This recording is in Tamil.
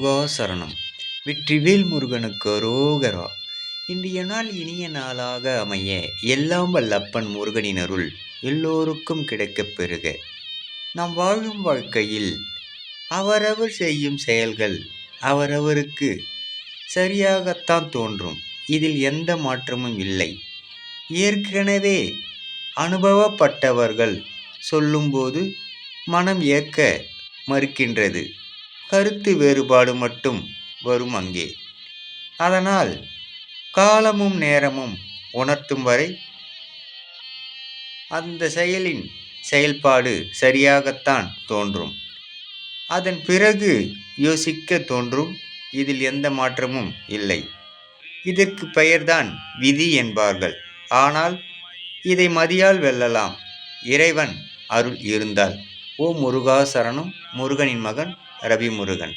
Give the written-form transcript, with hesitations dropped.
முருகா சரணம். வெற்றிவேல் முருகனுக்கு அரோகரா. இன்றைய நாள் இனிய நாளாக அமைய எல்லாம் வல்லப்பன் முருகனின் அருள் எல்லோருக்கும் கிடைக்கப் பெறுக. நாம் வாழும் வாழ்க்கையில் அவரவர் செய்யும் செயல்கள் அவரவருக்கு சரியாகத்தான் தோன்றும். இதில் எந்த மாற்றமும் இல்லை. ஏற்கனவே அனுபவப்பட்டவர்கள் சொல்லும்போது மனம் ஏற்க மறுக்கின்றது. கருத்து வேறுபாடு மட்டும் வரும் அங்கே. அதனால் காலமும் நேரமும் உணர்த்தும் வரை அந்த செயலின் செயல்பாடு சரியாகத்தான் தோன்றும். அதன் பிறகு யோசிக்க தோன்றும். இதில் எந்த மாற்றமும் இல்லை. இதற்கு பெயர்தான் விதி என்பார்கள். ஆனால் இதை மதியால் வெல்லலாம், இறைவன் அருள் இருந்தால். ஓ முருகா சரணம். முருகனின் மகன் ரவிமுருகன்.